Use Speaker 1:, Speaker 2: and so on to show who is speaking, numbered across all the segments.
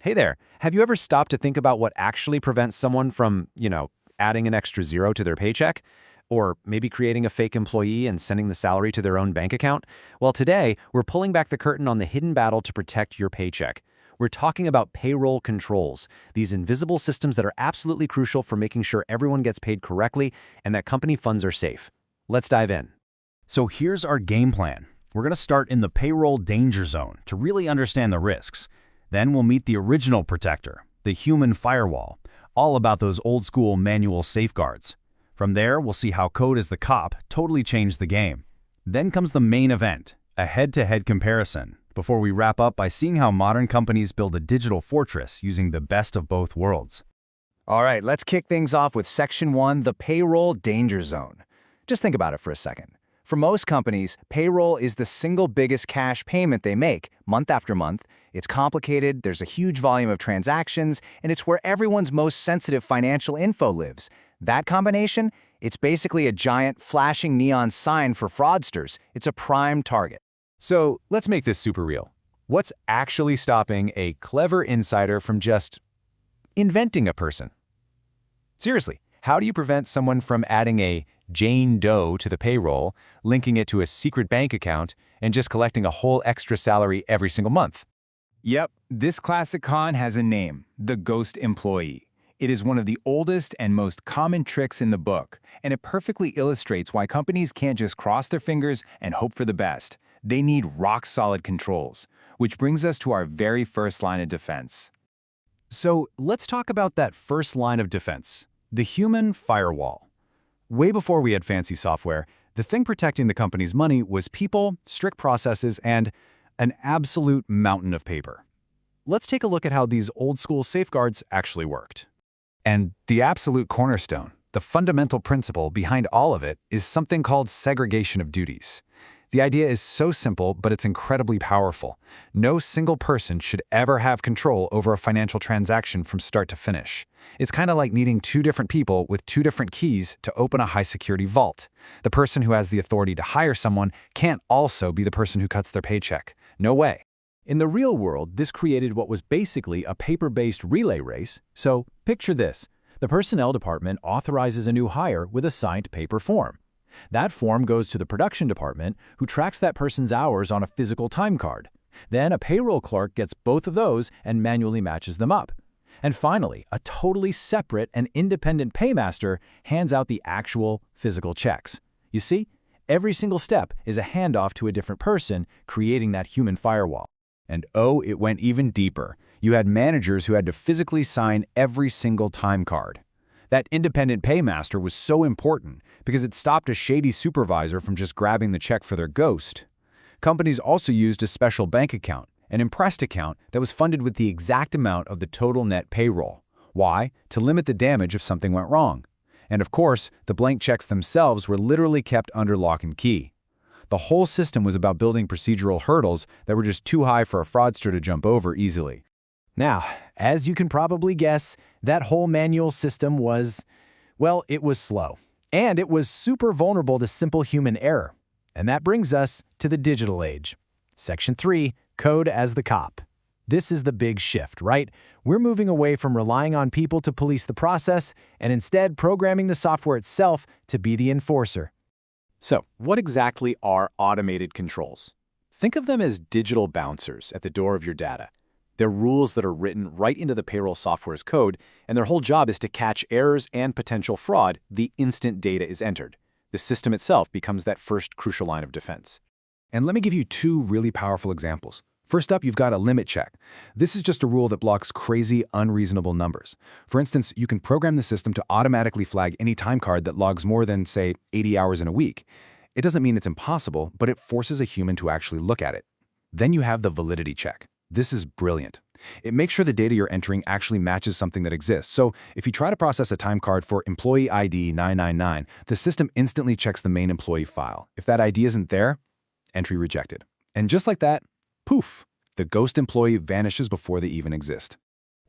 Speaker 1: Hey there, have you ever stopped to think about what actually prevents someone from, adding an extra zero to their paycheck? Or maybe creating a fake employee and sending the salary to their own bank account? Well, today, we're pulling back the curtain on the hidden battle to protect your paycheck. We're talking about payroll controls, these invisible systems that are absolutely crucial for making sure everyone gets paid correctly and that company funds are safe. Let's dive in.
Speaker 2: So here's our game plan. We're going to start in the payroll danger zone to really understand the risks. Then we'll meet the original protector, the human firewall, all about those old-school manual safeguards. From there, we'll see how code as the cop totally changed the game. Then comes the main event, a head-to-head comparison, before we wrap up by seeing how modern companies build a digital fortress using the best of both worlds.
Speaker 3: All right, let's kick things off with Section 1, the payroll danger zone. Just think about it for a second. For most companies, payroll is the single biggest cash payment they make, month after month. It's complicated, there's a huge volume of transactions, and it's where everyone's most sensitive financial info lives. That combination, it's basically a giant flashing neon sign for fraudsters. It's a prime target.
Speaker 1: So let's make this super real. What's actually stopping a clever insider from just inventing a person? Seriously, how do you prevent someone from adding a Jane Doe to the payroll, linking it to a secret bank account, and just collecting a whole extra salary every single month?
Speaker 3: Yep, this classic con has a name, the ghost employee. It is one of the oldest and most common tricks in the book, and it perfectly illustrates why companies can't just cross their fingers and hope for the best. They need rock-solid controls, which brings us to our very first line of defense.
Speaker 1: So let's talk about that first line of defense, the human firewall. Way before we had fancy software, the thing protecting the company's money was people, strict processes, and an absolute mountain of paper. Let's take a look at how these old-school safeguards actually worked. And the absolute cornerstone, the fundamental principle behind all of it, is something called segregation of duties. The idea is so simple, but it's incredibly powerful. No single person should ever have control over a financial transaction from start to finish. It's kind of like needing two different people with two different keys to open a high-security vault. The person who has the authority to hire someone can't also be the person who cuts their paycheck. No way. In the real world, this created what was basically a paper-based relay race. So picture this. The personnel department authorizes a new hire with a signed paper form. That form goes to the production department, who tracks that person's hours on a physical time card. Then a payroll clerk gets both of those and manually matches them up. And finally, a totally separate and independent paymaster hands out the actual physical checks. You see, every single step is a handoff to a different person, creating that human firewall.
Speaker 3: And oh, it went even deeper. You had managers who had to physically sign every single time card. That independent paymaster was so important because it stopped a shady supervisor from just grabbing the check for their ghost. Companies also used a special bank account, an impressed account that was funded with the exact amount of the total net payroll. Why? To limit the damage if something went wrong. And of course, the blank checks themselves were literally kept under lock and key. The whole system was about building procedural hurdles that were just too high for a fraudster to jump over easily.
Speaker 1: Now, as you can probably guess, that whole manual system was, well, it was slow. And it was super vulnerable to simple human error. And that brings us to the digital age. Section 3, code as the cop. This is the big shift, right? We're moving away from relying on people to police the process and instead programming the software itself to be the enforcer. So, what exactly are automated controls? Think of them as digital bouncers at the door of your data. They're rules that are written right into the payroll software's code, and their whole job is to catch errors and potential fraud the instant data is entered. The system itself becomes that first crucial line of defense.
Speaker 4: And let me give you two really powerful examples. First up, you've got a limit check. This is just a rule that blocks crazy, unreasonable numbers. For instance, you can program the system to automatically flag any time card that logs more than, say, 80 hours in a week. It doesn't mean it's impossible, but it forces a human to actually look at it. Then you have the validity check. This is brilliant. It makes sure the data you're entering actually matches something that exists. So if you try to process a time card for employee ID 999, the system instantly checks the main employee file. If that ID isn't there, entry rejected. And just like that, poof, the ghost employee vanishes before they even exist.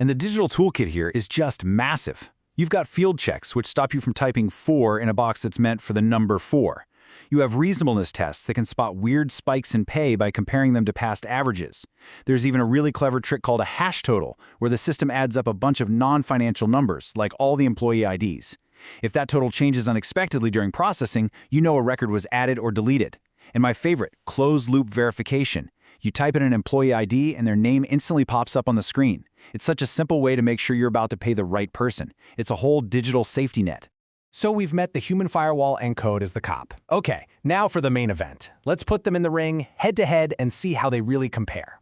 Speaker 1: And the digital toolkit here is just massive. You've got field checks, which stop you from typing 4 in a box that's meant for the number 4.
Speaker 2: You have reasonableness tests that can spot weird spikes in pay by comparing them to past averages. There's even a really clever trick called a hash total, where the system adds up a bunch of non-financial numbers, like all the employee IDs. If that total changes unexpectedly during processing, you know a record was added or deleted. And my favorite, closed-loop verification. You type in an employee ID and their name instantly pops up on the screen. It's such a simple way to make sure you're about to pay the right person. It's a whole digital safety net.
Speaker 1: So we've met the human firewall and code as the cop. Okay, now for the main event. Let's put them in the ring, head-to-head, and see how they really compare.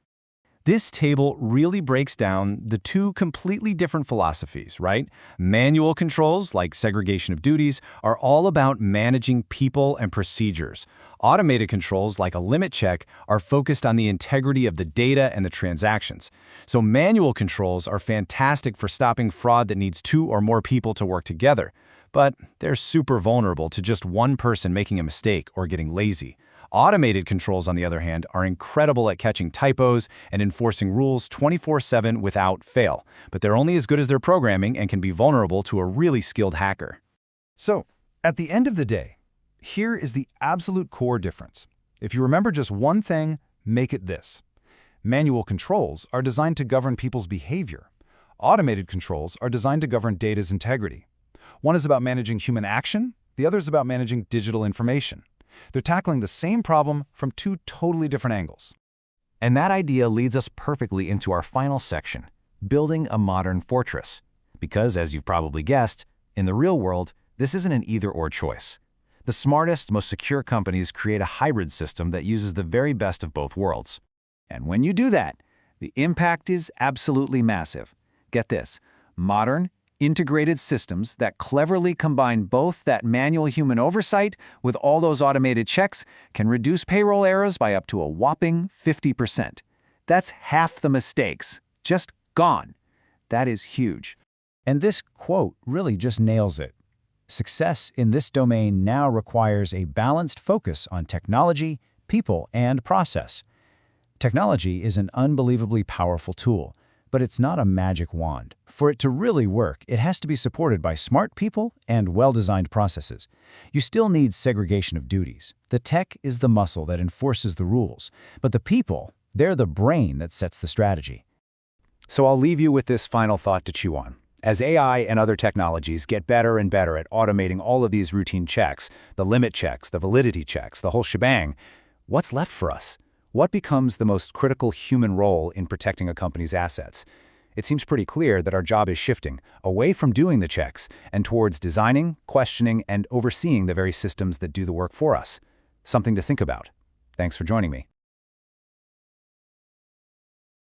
Speaker 3: This table really breaks down the two completely different philosophies, right? Manual controls, like segregation of duties, are all about managing people and procedures. Automated controls, like a limit check, are focused on the integrity of the data and the transactions. So manual controls are fantastic for stopping fraud that needs 2 or more people to work together. But they're super vulnerable to just one person making a mistake or getting lazy. Automated controls, on the other hand, are incredible at catching typos and enforcing rules 24/7 without fail, but they're only as good as their programming and can be vulnerable to a really skilled hacker.
Speaker 4: So, at the end of the day, here is the absolute core difference. If you remember just one thing, make it this. Manual controls are designed to govern people's behavior. Automated controls are designed to govern data's integrity. One is about managing human action, the other is about managing digital information. They're tackling the same problem from 2 totally different angles.
Speaker 2: And that idea leads us perfectly into our final section, building a modern fortress. Because, as you've probably guessed, in the real world, this isn't an either-or choice. The smartest, most secure companies create a hybrid system that uses the very best of both worlds. And when you do that, the impact is absolutely massive. Get this, modern, integrated systems that cleverly combine both that manual human oversight with all those automated checks can reduce payroll errors by up to a whopping 50%. That's half the mistakes, just gone. That is huge.
Speaker 3: And this quote really just nails it. Success in this domain now requires a balanced focus on technology, people, and process. Technology is an unbelievably powerful tool, but it's not a magic wand. For it to really work, it has to be supported by smart people and well-designed processes. You still need segregation of duties. The tech is the muscle that enforces the rules, but the people, they're the brain that sets the strategy.
Speaker 1: So I'll leave you with this final thought to chew on. As AI and other technologies get better and better at automating all of these routine checks, the limit checks, the validity checks, the whole shebang, what's left for us? What becomes the most critical human role in protecting a company's assets? It seems pretty clear that our job is shifting away from doing the checks and towards designing, questioning, and overseeing the very systems that do the work for us. Something to think about. Thanks for joining me.